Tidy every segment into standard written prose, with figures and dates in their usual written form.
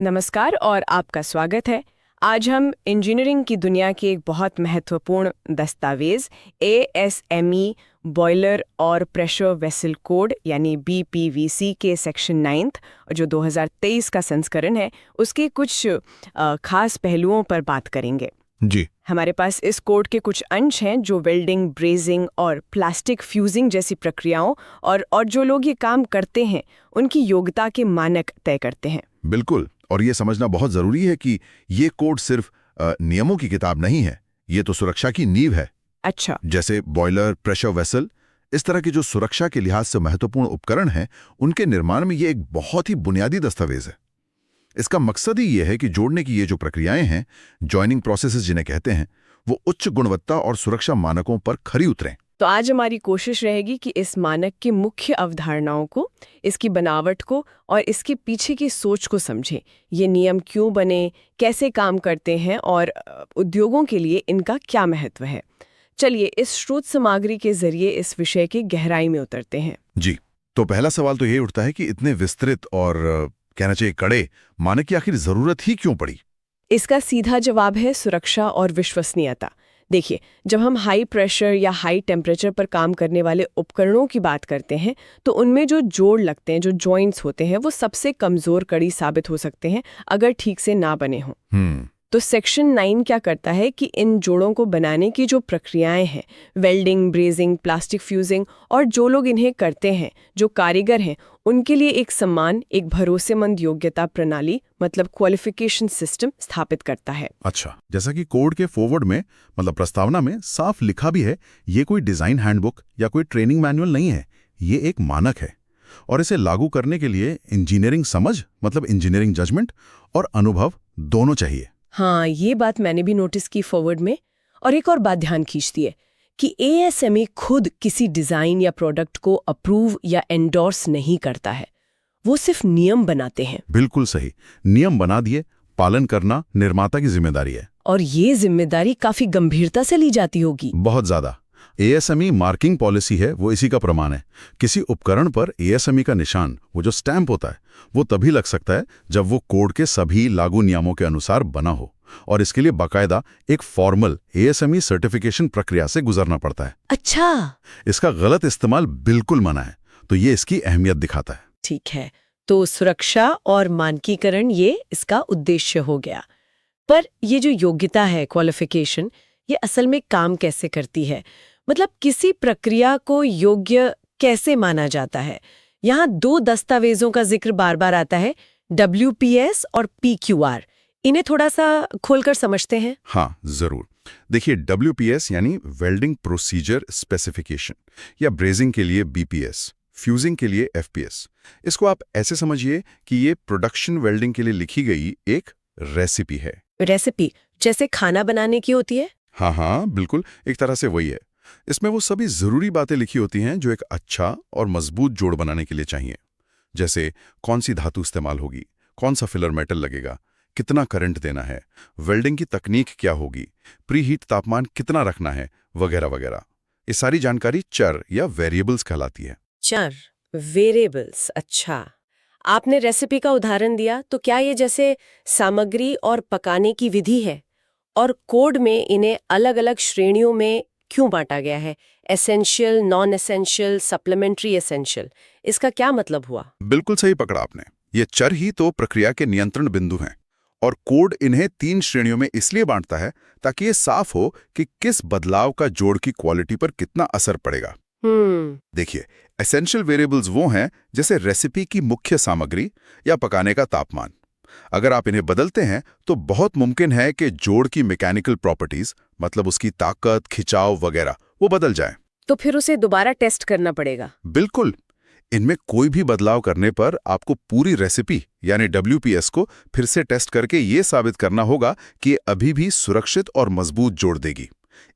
नमस्कार और आपका स्वागत है। आज हम इंजीनियरिंग की दुनिया के एक बहुत महत्वपूर्ण दस्तावेज ASME बॉयलर और प्रेशर वेसल कोड यानी BPVC के सेक्शन 9th जो 2023 का संस्करण है उसके कुछ खास पहलुओं पर बात करेंगे। जी। हमारे पास इस कोड के कुछ अंश हैं जो वेल्डिंग, ब्रेजिंग और प्लास्टिक फ्यूजिंग जैसी प्रक्रियाओं और जो लोग ये काम करते हैं उनकी योग्यता के मानक तय करते हैं। बिल्कुल, और ये समझना बहुत जरूरी है कि ये कोड सिर्फ नियमों की किताब नहीं है, ये तो सुरक्षा की नींव है। अच्छा। जैसे बॉयलर, प्रेशर वेसल, इस तरह के जो सुरक्षा के लिहाज से महत्वपूर्ण उपकरण हैं, उनके निर्माण में ये एक बहुत ही बुनियादी दस्तावेज है। इसका मकसद ही ये है कि जोड़ने की ये जो प्रक्रियाएं हैं, जॉइनिंग प्रोसेसेस जिन्हें कहते हैं, वो उच्च गुणवत्ता और सुरक्षा मानकों पर खरी उतरें। तो आज हमारी कोशिश रहेगी कि इस मानक की मुख्य अवधारणाओं को, इसकी बनावट को और इसके पीछे की सोच को समझें। ये नियम क्यों बने, कैसे काम करते हैं और उद्योगों के लिए इनका क्या महत्व है। चलिए इस स्रोत सामग्री के जरिए इस विषय की गहराई में उतरते हैं। जी, तो पहला सवाल तो ये उठता है कि इतने विस्तृत और कहना चाहिए कड़े मानक की आखिर जरूरत ही क्यों पड़ी? इसका सीधा जवाब है सुरक्षा और विश्वसनीयता। देखिए, जब हम हाई प्रेशर या हाई टेम्परेचर पर काम करने वाले उपकरणों की बात करते हैं तो उनमें जो जोड़ लगते हैं, जो जॉइंट्स होते हैं, वो सबसे कमजोर कड़ी साबित हो सकते हैं अगर ठीक से ना बने हों। तो सेक्शन 9 क्या करता है कि इन जोड़ों को बनाने की जो प्रक्रियाएं हैं, वेल्डिंग, ब्रेजिंग, प्लास्टिक फ्यूजिंग और जो लोग इन्हें करते हैं, जो कारीगर हैं, उनके लिए एक समान, एक भरोसेमंद योग्यता प्रणाली मतलब क्वालिफिकेशन सिस्टम स्थापित करता है। अच्छा, जैसा कि कोड के फॉरवर्ड में मतलब प्रस्तावना में साफ लिखा भी है, ये कोई डिजाइन हैंडबुक या कोई ट्रेनिंग मैनुअल नहीं है, ये एक मानक है और इसे लागू करने के लिए इंजीनियरिंग समझ मतलब इंजीनियरिंग जजमेंट और अनुभव दोनों चाहिए। हाँ, ये बात मैंने भी नोटिस की फॉरवर्ड में। और एक और बात ध्यान खींचती है कि ASME खुद किसी डिजाइन या प्रोडक्ट को अप्रूव या एंडोर्स नहीं करता है, वो सिर्फ नियम बनाते हैं। बिल्कुल सही, नियम बना दिए, पालन करना निर्माता की जिम्मेदारी है। और ये जिम्मेदारी काफी गंभीरता से ली जाती होगी। बहुत ज्यादा। ASME मार्किंग पॉलिसी है, वो इसी का प्रमाण है। किसी उपकरण पर ASME का निशान, वो जो स्टैंप होता है, वो तभी लग सकता है जब वो कोड के सभी लागू नियमों के अनुसार बना हो और इसके लिए बाकायदा एक फॉर्मल ASME सर्टिफिकेशन प्रक्रिया से गुजरना पड़ता है। अच्छा। इसका गलत इस्तेमाल बिल्कुल मना है, तो ये इसकी अहमियत दिखाता है। ठीक है, तो सुरक्षा और मानकीकरण ये इसका उद्देश्य हो गया। पर ये जो योग्यता है, क्वालिफिकेशन, ये असल में काम कैसे करती है? मतलब किसी प्रक्रिया को योग्य कैसे माना जाता है? यहाँ दो दस्तावेजों का जिक्र बार बार आता है, WPS और PQR। इन्हें थोड़ा सा खोलकर समझते हैं। हाँ, जरूर। देखिए, WPS यानी वेल्डिंग प्रोसीजर स्पेसिफिकेशन या ब्रेजिंग के लिए BPS, फ्यूजिंग के लिए FPS। इसको आप ऐसे समझिए कि ये प्रोडक्शन वेल्डिंग के लिए लिखी गई एक रेसिपी है। रेसिपी जैसे खाना बनाने की होती है? हाँ, बिल्कुल, एक तरह से वही है। इसमें वो सभी जरूरी बातें लिखी होती हैं जो एक अच्छा और मजबूत जोड़ बनाने के लिए चाहिए। जैसे कौन सी धातु इस्तेमाल होगी, कौन सा फिलर मेटल लगेगा, कितना करंट देना है, वेल्डिंग की तकनीक क्या होगी, प्री हीट तापमान कितना रखना है, वगैरह वगैरह। ये सारी जानकारी चर या वेरिएबल्स कहलाती है। चर, वेरिएबल्स। अच्छा, आपने रेसिपी का उदाहरण दिया, तो क्या ये जैसे सामग्री और पकाने की विधि है? और कोड में इन्हें अलग अलग श्रेणियों में क्यों बांटा गया है? Essential, non essential, supplementary essential, इसका क्या मतलब हुआ? बिल्कुल सही पकड़ा आपने। ये चर ही तो प्रक्रिया के नियंत्रण बिंदु हैं और कोड इन्हें 3 श्रेणियों में इसलिए बांटता है ताकि ये साफ हो कि किस बदलाव का जोड़ की क्वालिटी पर कितना असर पड़ेगा। देखिए, एसेंशियल वेरिएबल्स वो हैं जैसे रेसिपी की मुख्य सामग्री या पकाने का तापमान। अगर आप इन्हें बदलते हैं तो बहुत मुमकिन है कि जोड़ की मैकेनिकल प्रॉपर्टीज मतलब उसकी ताकत, खिंचाव वगैरह वो बदल जाए। तो फिर उसे दोबारा टेस्ट करना पड़ेगा। बिल्कुल, इनमें कोई भी बदलाव करने पर आपको पूरी रेसिपी यानी WPS को फिर से टेस्ट करके ये साबित करना होगा कि ये अभी भी सुरक्षित और मजबूत जोड़ देगी।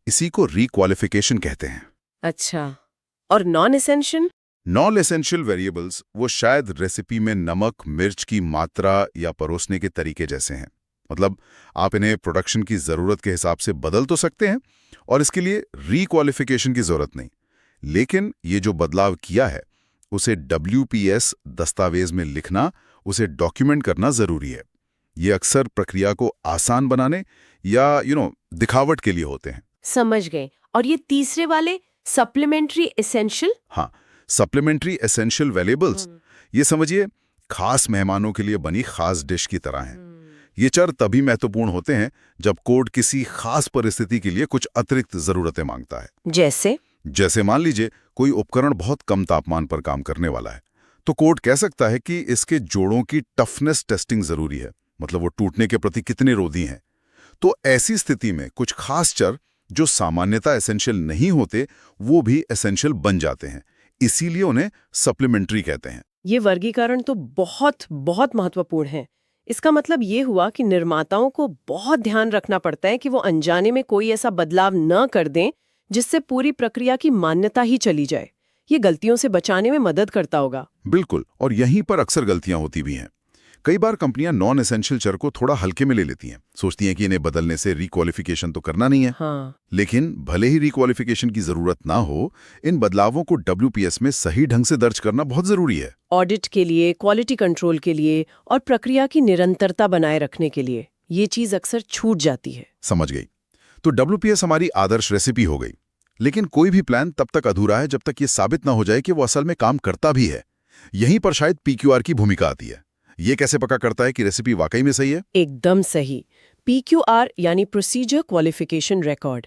इसी को रीक्वालिफिकेशन कहते हैं। अच्छा, और non essential? Non essential variables वो शायद रेसिपी में नमक, मिर्च की मात्रा या परोसने के तरीके जैसे हैं। मतलब आप इन्हें प्रोडक्शन की जरूरत के हिसाब से बदल तो सकते हैं और इसके लिए रीक्वालिफिकेशन की जरूरत नहीं, लेकिन ये जो बदलाव किया है उसे WPS दस्तावेज में लिखना, उसे डॉक्यूमेंट करना जरूरी है। ये अक्सर प्रक्रिया को आसान बनाने या दिखावट के लिए होते हैं। समझ गए। और ये तीसरे वाले सप्लीमेंट्री एसेंशियल? हाँ, सप्लीमेंट्री एसेंशियल वैल्यूएबल्स, ये समझिए खास मेहमानों के लिए बनी खास डिश की तरह हैं। ये चर तभी महत्वपूर्ण होते हैं जब कोड किसी खास परिस्थिति के लिए कुछ अतिरिक्त जरूरतें मांगता है। जैसे मान लीजिए कोई उपकरण बहुत कम तापमान पर काम करने वाला है, तो कोड कह सकता है कि इसके जोड़ों की टफनेस टेस्टिंग जरूरी है, मतलब वो टूटने के प्रति कितने रोधी हैं। तो ऐसी स्थिति में कुछ खास चर जो सामान्यतः एसेंशियल नहीं होते, वो भी एसेंशियल बन जाते हैं। इसीलिए उन्हें सप्लीमेंट्री कहते हैं। ये वर्गीकरण तो बहुत बहुत महत्वपूर्ण है। इसका मतलब ये हुआ कि निर्माताओं को बहुत ध्यान रखना पड़ता है कि वो अनजाने में कोई ऐसा बदलाव न कर दें जिससे पूरी प्रक्रिया की मान्यता ही चली जाए। ये गलतियों से बचाने में मदद करता होगा। बिल्कुल, और यहीं पर अक्सर गलतियां होती भी हैं। कई बार कंपनियां नॉन एसेंशियल चर को थोड़ा हल्के में ले लेती हैं, सोचती हैं कि इन्हें बदलने से रिक्वालिफिकेशन तो करना नहीं है। हाँ। लेकिन भले ही रिक्वालिफिकेशन की जरूरत ना हो, इन बदलावों को WPS में सही ढंग से दर्ज करना बहुत जरूरी है। ऑडिट के लिए, क्वालिटी कंट्रोल के लिए और प्रक्रिया की निरंतरता बनाए रखने के लिए ये चीज अक्सर छूट जाती है। समझ गई। तो WPS हमारी आदर्श रेसिपी हो गई, लेकिन कोई भी प्लान तब तक अधूरा है जब तक ये साबित ना हो जाए कि वो असल में काम करता भी है। यहीं पर शायद PQR की भूमिका आती है। ये कैसे पक्का करता है कि रेसिपी वाकई में सही है? एकदम सही। PQR यानी प्रोसीजर क्वालिफिकेशन रिकॉर्ड,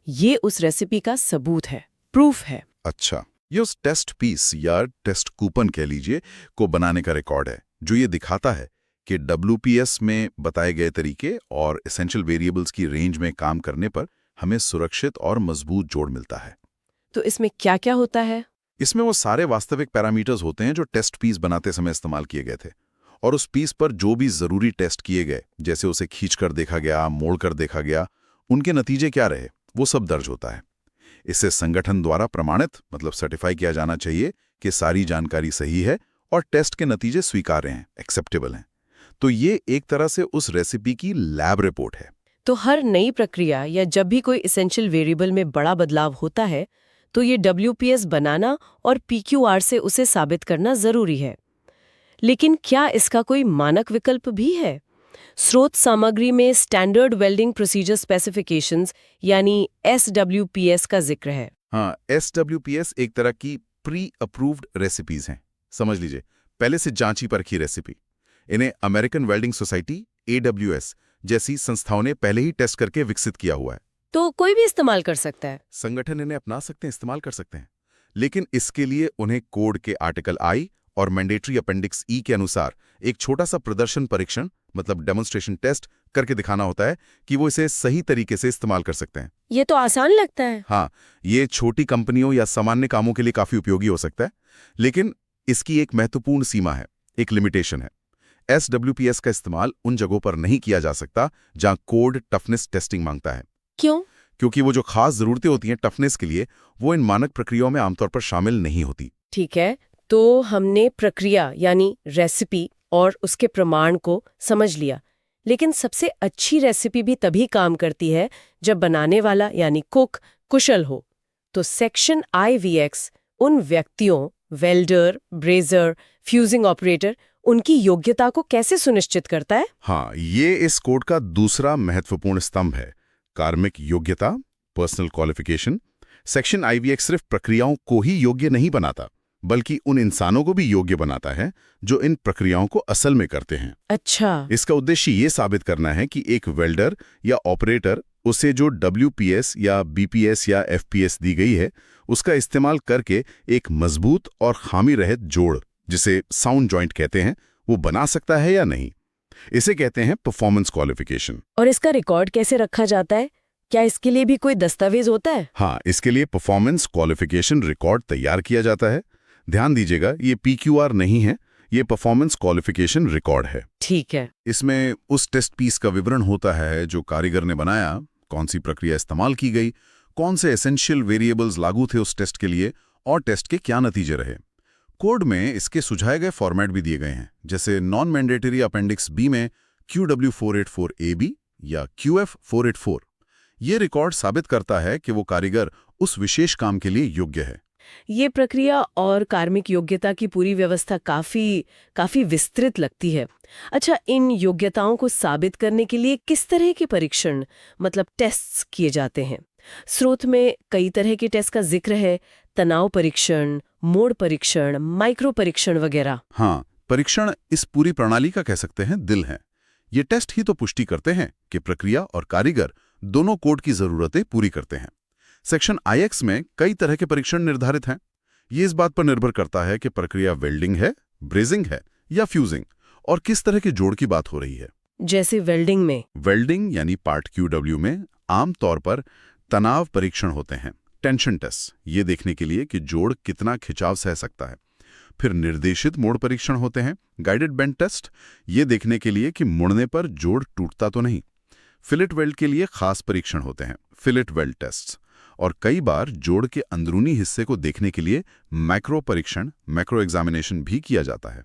ये उस रेसिपी का सबूत है, प्रूफ है। अच्छा, ये उस टेस्ट पीस या टेस्ट कूपन कह लीजिए को बनाने का रिकॉर्ड है, जो ये दिखाता है कि WPS में बताए गए तरीके और एसेंशियल वेरिएबल्स की रेंज में काम करने पर हमें सुरक्षित और मजबूत जोड़ मिलता है। तो इसमें क्या क्या होता है? इसमें वो सारे वास्तविक पैरामीटर्स होते हैं जो टेस्ट पीस बनाते समय इस्तेमाल किए गए थे, और उस पीस पर जो भी जरूरी टेस्ट किए गए, जैसे उसे खींचकर देखा गया, मोड़कर देखा गया, उनके नतीजे क्या रहे, वो सब दर्ज होता है। इससे संगठन द्वारा प्रमाणित, मतलब सर्टिफाई किया जाना चाहिए कि सारी जानकारी सही है और टेस्ट के नतीजे स्वीकार्य हैं, एक्सेप्टेबल हैं। तो ये एक तरह से उस रेसिपी की लैब रिपोर्ट है। तो हर नई प्रक्रिया या जब भी कोई एसेंशियल वेरिएबल में बड़ा बदलाव होता है, तो ये WPS बनाना और PQR से उसे साबित करना जरूरी है। लेकिन क्या इसका कोई मानक विकल्प भी है? स्रोत सामग्री में स्टैंडर्ड वेल्डिंग प्रोसीजर स्पेसिफिकेशंस यानी SWPS का जिक्र है। हाँ, SWPS एक तरह की प्री अप्रूव्ड रेसिपीज हैं। समझ लीजिए, पहले से जांची परखी रेसिपी। इन्हें अमेरिकन वेल्डिंग सोसाइटी AWS जैसी संस्थाओं ने पहले ही टेस्ट करके विकसित किया हुआ है। तो कोई भी इस्तेमाल कर सकता है? संगठन इन्हें अपना सकते हैं, इस्तेमाल कर सकते हैं, लेकिन इसके लिए उन्हें कोड के आर्टिकल I और मैंडेटरी अपेंडिक्स E के अनुसार एक छोटा सा प्रदर्शन परीक्षण, मतलब डेमोन्स्ट्रेशन टेस्ट करके दिखाना होता है कि वो इसे सही तरीके से इस्तेमाल कर सकते हैं। ये तो आसान लगता है। हाँ, ये छोटी कंपनियों या सामान्य कामों के लिए काफी उपयोगी हो सकता है, लेकिन इसकी एक महत्वपूर्ण सीमा है, एक लिमिटेशन है। SWPS का इस्तेमाल उन जगहों पर नहीं किया जा सकता जहां कोड टफनेस टेस्टिंग मांगता है। क्यों? क्योंकि वो जो खास जरूरतें होती हैं टफनेस के लिए, वो इन मानक प्रक्रियाओं में आमतौर पर शामिल नहीं होती। ठीक है, तो हमने प्रक्रिया यानी रेसिपी और उसके प्रमाण को समझ लिया, लेकिन सबसे अच्छी रेसिपी भी तभी काम करती है जब बनाने वाला यानी कुक कुशल हो। तो सेक्शन IVX उन व्यक्तियों, वेल्डर, ब्रेजर, फ्यूजिंग ऑपरेटर, उनकी योग्यता को कैसे सुनिश्चित करता है? हाँ, ये इस कोड का दूसरा महत्वपूर्ण स्तंभ है, कार्मिक योग्यता, पर्सनल क्वालिफिकेशन। सेक्शन IVX सिर्फ प्रक्रियाओं को ही योग्य नहीं बनाता, बल्कि उन इंसानों को भी योग्य बनाता है जो इन प्रक्रियाओं को असल में करते हैं। अच्छा। इसका उद्देश्य ये साबित करना है कि एक वेल्डर या ऑपरेटर, उसे जो WPS या BPS या FPS दी गई है, उसका इस्तेमाल करके एक मजबूत और खामी रहित जोड़, जिसे साउंड जॉइंट कहते हैं, वो बना सकता है या नहीं। इसे कहते हैं परफॉर्मेंस क्वालिफिकेशन। और इसका रिकॉर्ड कैसे रखा जाता है? क्या इसके लिए भी कोई दस्तावेज होता है? हाँ, इसके लिए परफॉर्मेंस क्वालिफिकेशन रिकॉर्ड तैयार किया जाता है। ध्यान दीजिएगा, ये PQR नहीं है, ये परफॉर्मेंस क्वालिफिकेशन रिकॉर्ड है। ठीक है। इसमें उस टेस्ट पीस का विवरण होता है जो कारीगर ने बनाया, कौन सी प्रक्रिया इस्तेमाल की गई, कौन से एसेंशियल वेरिएबल्स लागू थे उस टेस्ट के लिए और टेस्ट के क्या नतीजे रहे। कोड में इसके सुझाए गए फॉर्मेट भी दिए गए हैं, जैसे नॉन मैंडेटरी अपेंडिक्स B में QW484AB या QF484। ये रिकॉर्ड साबित करता है कि वो कारीगर उस विशेष काम के लिए योग्य है। ये प्रक्रिया और कार्मिक योग्यता की पूरी व्यवस्था काफी विस्तृत लगती है। अच्छा, इन योग्यताओं को साबित करने के लिए किस तरह के परीक्षण, मतलब टेस्ट्स किए जाते हैं? स्रोत में कई तरह के टेस्ट का जिक्र है, तनाव परीक्षण, मोड परीक्षण, माइक्रो परीक्षण वगैरह। हाँ, परीक्षण इस पूरी प्रणाली का कह सकते हैं दिल है। ये टेस्ट ही तो पुष्टि करते हैं कि प्रक्रिया और कारीगर दोनों कोड की जरूरतें पूरी करते हैं। सेक्शन IX में कई तरह के परीक्षण निर्धारित हैं। ये इस बात पर निर्भर करता है कि प्रक्रिया वेल्डिंग है, ब्रेजिंग है या फ्यूजिंग, और किस तरह के जोड़ की बात हो रही है। जैसे वेल्डिंग में? वेल्डिंग यानी पार्ट QW में आमतौर पर तनाव परीक्षण होते हैं, टेंशन टेस्ट, ये देखने के लिए कि जोड़ कितना खिंचाव सह सकता है। फिर निर्देशित मोड़ परीक्षण होते हैं, गाइडेड बेंड टेस्ट, ये देखने के लिए कि मुड़ने पर जोड़ टूटता तो नहीं। फिलेट वेल्ड के लिए खास परीक्षण होते हैं, फिलेट वेल्ड टेस्ट, और कई बार जोड़ के अंदरूनी हिस्से को देखने के लिए मैक्रो परीक्षण, मैक्रो एग्जामिनेशन भी किया जाता है।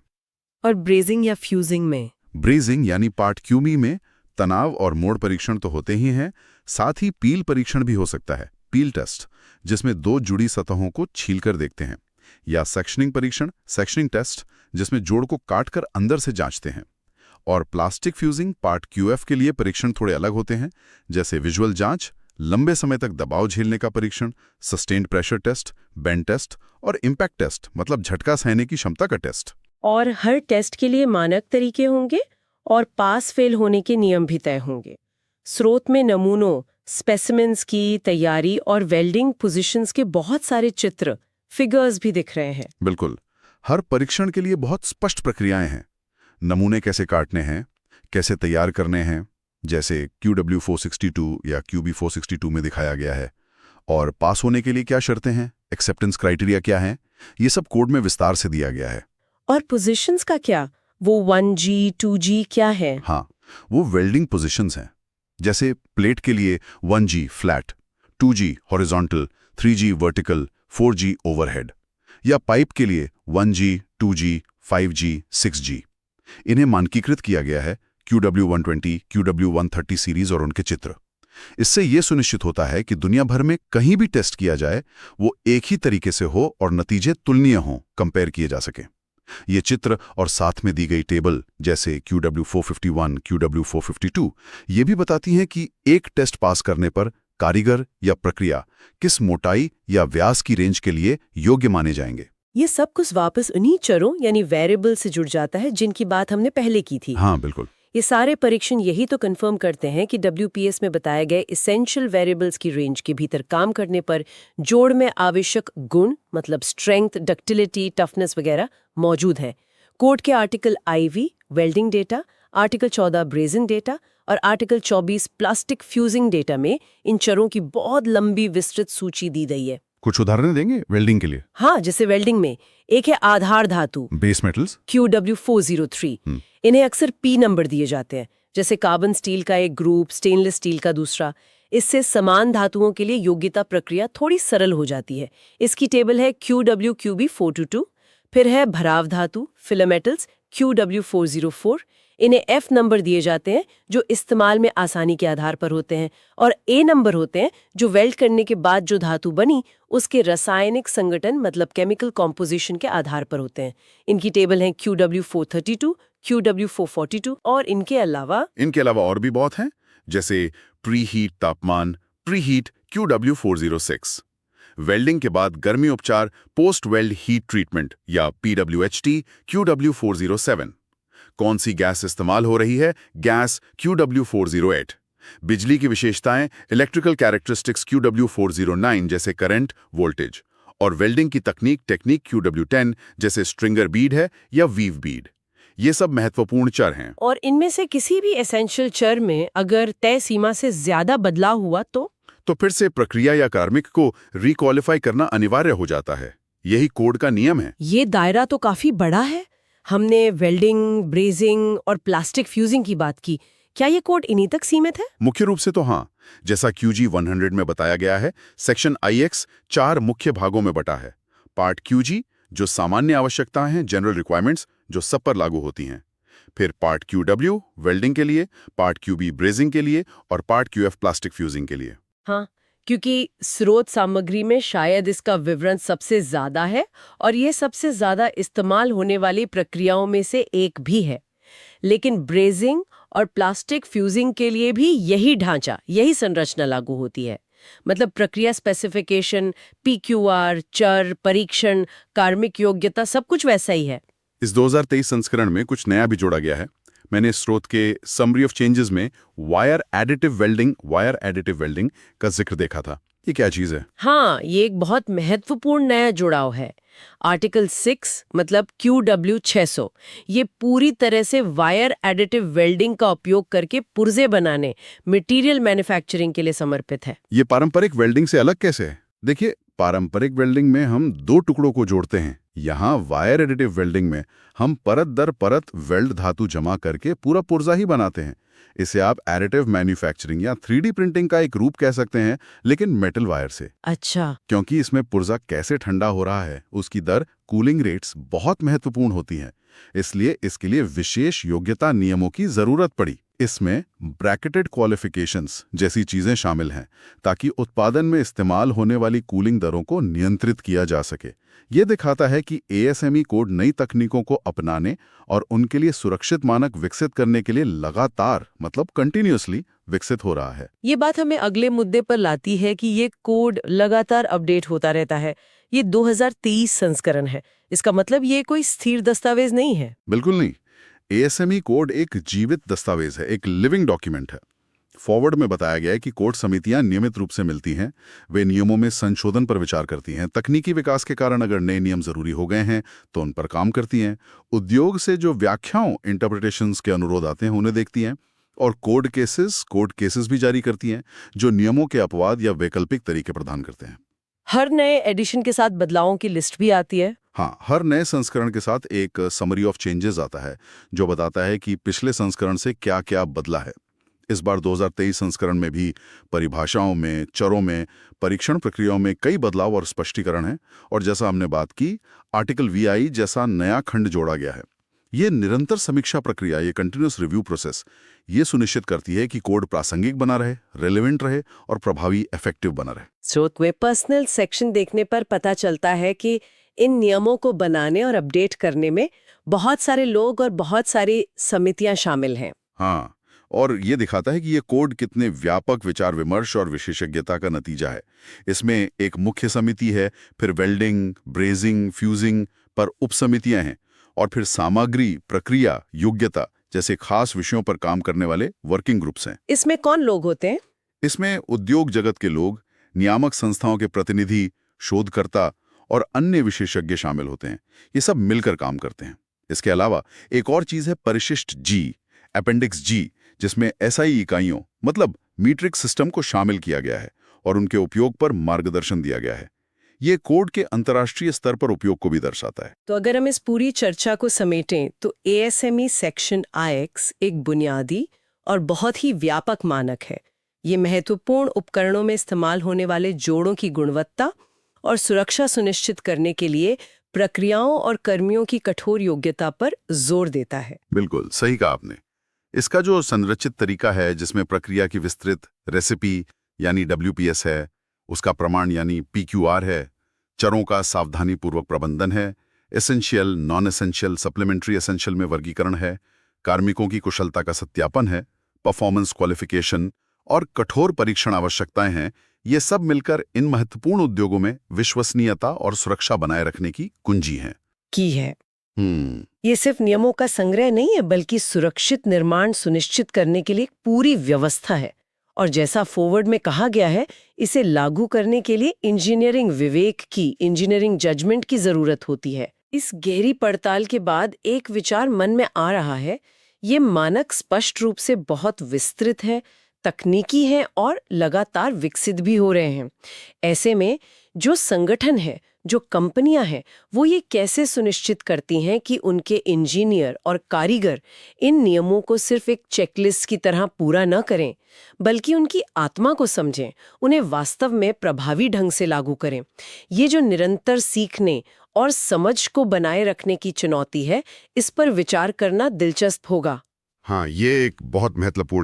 और ब्रेजिंग या फ्यूजिंग में? ब्रेजिंग यानी पार्ट QB में तनाव और मोड़ परीक्षण तो होते ही हैं, साथ ही पील परीक्षण भी हो सकता है, पील टेस्ट, जिसमें दो जुड़ी सतहों को छीलकर देखते हैं, या सेक्शनिंग परीक्षण, सेक्शनिंग टेस्ट, जिसमें जोड़ को काटकर अंदर से जांचते हैं। और प्लास्टिक फ्यूजिंग पार्ट QF के लिए परीक्षण थोड़े अलग होते हैं, जैसे विजुअल जांच, लंबे समय तक दबाव झेलने का परीक्षण, sustained pressure test, bend test और इम्पैक्ट टेस्ट, मतलब झटका सहने की क्षमता का टेस्ट। और हर टेस्ट के लिए मानक तरीके होंगे और पास फेल होने के नियम भी तय होंगे। स्रोत में नमूनों, स्पेसिमेंस की तैयारी और वेल्डिंग पोजीशंस के बहुत सारे चित्र, फिगर्स भी दिख रहे हैं। बिल्कुल, हर परीक्षण के लिए बहुत स्पष्ट प्रक्रियाएं हैं। नमूने कैसे काटने हैं, कैसे तैयार करने हैं, जैसे QW 462 या QB 462 में दिखाया गया है, और पास होने के लिए क्या शर्तें हैं, एक्सेप्टेंस क्राइटेरिया क्या है, ये सब कोड में विस्तार से दिया गया है। और पोजीशंस का क्या, वो 1G 2G क्या है? हाँ, वो वेल्डिंग पोजीशंस हैं। जैसे प्लेट के लिए 1G flat, 2G horizontal, 3G vertical, 4G overhead, या पाइप के लिए 1G 2G 5G 6G। इन्हें मानकीकृत किया गया है QW 120, QW 130 सीरीज और उनके चित्र। इससे यह सुनिश्चित होता है कि दुनिया भर में कहीं भी टेस्ट किया जाए वो एक ही तरीके से हो और नतीजे तुलनीय हों, कंपेयर किए जा सके। ये चित्र और साथ में दी गई टेबल, जैसे QW 451, QW 452, ये भी बताती हैं कि एक टेस्ट पास करने पर कारीगर या प्रक्रिया किस मोटाई या व्यास की रेंज के लिए योग्य माने जाएंगे। ये सब कुछ वापस उन्हीं चरों यानी वेरिएबल से जुड़ जाता है जिनकी बात हमने पहले की थी। हाँ, बिल्कुल। ये सारे परीक्षण यही तो कंफर्म करते हैं कि WPS में बताए गए इसेंशियल वेरिएबल्स की रेंज के भीतर काम करने पर जोड़ में आवश्यक गुण, मतलब स्ट्रेंथ, डक्टिलिटी, टफनेस वगैरह मौजूद है। कोड के article IV welding data, article 14 brazing data और आर्टिकल 24 प्लास्टिक फ्यूजिंग डेटा में इन चरों की बहुत लंबी विस्तृत सूची दी गई है। कुछ उदाहरण देंगे वेल्डिंग के लिए? हाँ, जैसे वेल्डिंग में एक है आधार धातु, बेस मेटल्स, QW 403। इन्हें अक्सर P नंबर दिए जाते हैं, जैसे कार्बन स्टील का एक ग्रुप, स्टेनलेस स्टील का दूसरा। इससे समान धातुओं के लिए योग्यता प्रक्रिया थोड़ी सरल हो जाती है। इसकी टेबल है QW QB 422। फिर है भराव धातु, फिलामेटल्स, QW 404। इन्हें F नंबर दिए जाते हैं जो इस्तेमाल में आसानी के आधार पर होते हैं, और A नंबर होते हैं जो वेल्ड करने के बाद जो धातु बनी उसके रासायनिक संगठन, मतलब केमिकल कॉम्पोजिशन के आधार पर होते हैं। इनकी टेबल है QW 432, QW 442 और इनके अलावा और भी बहुत हैं, जैसे प्री हीट तापमान, प्री हीट QW 406, वेल्डिंग के बाद गर्मी उपचार, पोस्ट वेल्ड हीट ट्रीटमेंट या PWHT QW 407, कौन सी गैस इस्तेमाल हो रही है, गैस QW 408, बिजली की विशेषताएं, इलेक्ट्रिकल कैरेक्टरिस्टिक्स QW 409 जैसे करंट, वोल्टेज, और वेल्डिंग की टेक्निक QW 10 जैसे स्ट्रिंगर बीड है या वीव बीड। ये सब महत्वपूर्ण चर हैं। और इनमें से किसी भी एसेंशियल चर में अगर तय सीमा से ज्यादा बदलाव हुआ तो फिर से प्रक्रिया या कार्मिक को रिक्वालिफाई करना अनिवार्य हो जाता है। यही कोड का नियम है। ये दायरा तो काफी बड़ा है। हमने वेल्डिंग, ब्रेजिंग और प्लास्टिक फ्यूजिंग की बात की। क्या ये कोड इन्हीं तक सीमित है? मुख्य रूप से तो हाँ। जैसा QG 100 में बताया गया है, सेक्शन IX 4 मुख्य भागों में बटा है। पार्ट QG जो सामान्य आवश्यकताएं हैं, जनरल रिक्वायरमेंट्स, जो सब पर लागू होती हैं। फिर पार्ट QW वेल्डिंग के लिए, पार्ट QB ब्रेजिंग के लिए और पार्ट QF प्लास्टिक फ्यूजिंग के लिए। हाँ, क्योंकि स्रोत सामग्री में शायद इसका विवरण सबसे ज्यादा है और ये सबसे ज्यादा इस्तेमाल होने वाली प्रक्रियाओं में से एक भी है। लेकिन ब्रेजिंग और प्लास्टिक फ्यूजिंग के लिए भी यही ढांचा, यही संरचना लागू होती है। मतलब प्रक्रिया स्पेसिफिकेशन, PQR, चर, परीक्षण, कार्मिक योग्यता सब कुछ वैसा ही है। इस 2023 संस्करण में कुछ नया भी जोड़ा गया है। मैंने स्रोत के समरी ऑफ चेंजेस में वायर एडिटिव वेल्डिंग का जिक्र देखा था। ये क्या चीज है? हाँ, ये एक बहुत महत्वपूर्ण नया जुड़ाव है। आर्टिकल 6 मतलब QW 600 ये पूरी तरह से वायर एडिटिव वेल्डिंग का उपयोग करके पुर्जे बनाने, मटेरियल मैन्युफैक्चरिंग के लिए समर्पित है। ये पारंपरिक वेल्डिंग से अलग कैसे है? देखिए, पारंपरिक वेल्डिंग में हम दो टुकड़ों को जोड़ते हैं। यहाँ वायर एडिटिव वेल्डिंग में हम परत दर परत वेल्ड धातु जमा करके पूरा पुर्जा ही बनाते हैं। इसे आप एडिटिव मैन्युफैक्चरिंग या 3D प्रिंटिंग का एक रूप कह सकते हैं, लेकिन मेटल वायर से। अच्छा। क्योंकि इसमें पुर्जा कैसे ठंडा हो रहा है, उसकी दर, कूलिंग रेट्स बहुत महत्वपूर्ण होती हैं। इसलिए इसके लिए विशेष योग्यता नियमों की जरूरत पड़ी। इसमें ब्रैकेटेड क्वालिफिकेशंस जैसी चीजें शामिल हैं, ताकि उत्पादन में इस्तेमाल होने वाली कूलिंग दरों को नियंत्रित किया जा सके। ये दिखाता है कि ASME कोड नई तकनीकों को अपनाने और उनके लिए सुरक्षित मानक विकसित करने के लिए लगातार, मतलब कंटिन्यूअसली विकसित हो रहा है। ये बात हमें अगले मुद्दे पर लाती है कि ये कोड लगातार अपडेट होता रहता है। ये 2023 संस्करण है, इसका मतलब ये कोई स्थिर दस्तावेज नहीं है। बिल्कुल नहीं। ASME कोड एक जीवित दस्तावेज है, एक लिविंग डॉक्यूमेंट है। फॉरवर्ड में बताया गया है कि कोड समितियां नियमित रूप से मिलती हैं। वे नियमों में संशोधन पर विचार करती हैं। तकनीकी विकास के कारण अगर नए नियम जरूरी हो गए हैं तो उन पर काम करती हैं। उद्योग से जो व्याख्याओं, इंटरप्रिटेशंस के अनुरोध आते हैं उन्हें देखती हैं। और कोड केसेस भी जारी करती हैं, जो नियमों के अपवाद या वैकल्पिक तरीके प्रदान करते हैं। हर नए एडिशन के साथ बदलावों की लिस्ट भी आती है। हाँ, हर नए संस्करण के साथ एक समरी ऑफ चेंजेस आता है, जो बताता है कि पिछले संस्करण से क्या क्या बदला है। इस बार 2023 संस्करण में भी परिभाषाओं में, चरों में, परीक्षण प्रक्रियाओं में कई बदलाव और स्पष्टीकरण हैं। और जैसा हमने बात की, आर्टिकल VI जैसा नया खंड जोड़ा गया है। ये निरंतर समीक्षा प्रक्रिया, ये कंटिन्यूअस रिव्यू प्रोसेस, ये सुनिश्चित करती है कि कोड प्रासंगिक बना रहे, रेलेवेंट रहे और प्रभावी, इफेक्टिव बना रहे। स्रोत में पर्सनल सेक्शन देखने पर पता चलता है कि इन नियमों को बनाने और अपडेट करने में बहुत सारे लोग और बहुत सारी समितियां शामिल हैं। हाँ, और ये दिखाता है कि ये कोड कितने व्यापक विचार विमर्श और विशेषज्ञता का नतीजा है। इसमें एक मुख्य समिति है, फिर वेल्डिंग, ब्रेजिंग, फ्यूजिंग पर उपसमितियां हैं, और फिर सामग्री, प्रक्रिया, योग्यता जैसे खास विषयों पर काम करने वाले वर्किंग ग्रुप्स हैं। इसमें कौन लोग होते हैं? इसमें उद्योग जगत के लोग, नियामक संस्थाओं के प्रतिनिधि, शोधकर्ता और अन्य विशेषज्ञ शामिल होते हैं। ये सब मिलकर काम करते हैं। इसके अलावा एक और चीज है परिशिष्ट G, अपेंडिक्स G, जिसमें SI इकाइयों, मतलब मीट्रिक सिस्टम को शामिल किया गया है और उनके उपयोग पर मार्गदर्शन दिया गया है। ये कोड के अंतर्राष्ट्रीय स्तर पर उपयोग को भी दर्शाता है। तो अगर हम इस पूरी चर्चा को समेटें तो ASME सेक्शन IX एक बुनियादी और बहुत ही व्यापक मानक है। ये महत्वपूर्ण उपकरणों में इस्तेमाल होने वाले जोड़ों की गुणवत्ता और सुरक्षा सुनिश्चित करने के लिए प्रक्रियाओं और कर्मियों की कठोर योग्यता पर जोर देता है। बिल्कुल सही कहा आपने। इसका जो संरचित तरीका है, जिसमें प्रक्रिया की विस्तृत रेसिपी यानी WPS है, उसका प्रमाण यानी PQR है, चरों का सावधानीपूर्वक प्रबंधन है, essential, non essential, supplementary essential में वर्गीकरण है, कार्मिकों की कुशलता का सत्यापन है, परफॉर्मेंस क्वालिफिकेशन और कठोर परीक्षण आवश्यकताएं हैं। ये सब मिलकर इन महत्वपूर्ण उद्योगों में विश्वसनीयता और सुरक्षा बनाए रखने की कुंजी हैं। ये सिर्फ नियमों का संग्रह नहीं है, बल्कि सुरक्षित निर्माण सुनिश्चित करने के लिए एक पूरी व्यवस्था है। और जैसा फॉरवर्ड में कहा गया है, इसे लागू करने के लिए इंजीनियरिंग विवेक की, इंजीनियरिंग जजमेंट की जरूरत होती है। इस गहरी पड़ताल के बाद एक विचार मन में आ रहा है, ये मानक स्पष्ट रूप से बहुत विस्तृत है, तकनीकी हैं और लगातार विकसित भी हो रहे हैं। ऐसे में जो संगठन है, जो कंपनियां हैं, वो ये कैसे सुनिश्चित करती हैं कि उनके इंजीनियर और कारीगर इन नियमों को सिर्फ एक चेकलिस्ट की तरह पूरा न करें, बल्कि उनकी आत्मा को समझें, उन्हें वास्तव में प्रभावी ढंग से लागू करें। ये जो निरंतर सीखने और समझ को बनाए रखने की चुनौती है, इस पर विचार करना दिलचस्प होगा। हाँ, ये एक बहुत महत्वपूर्ण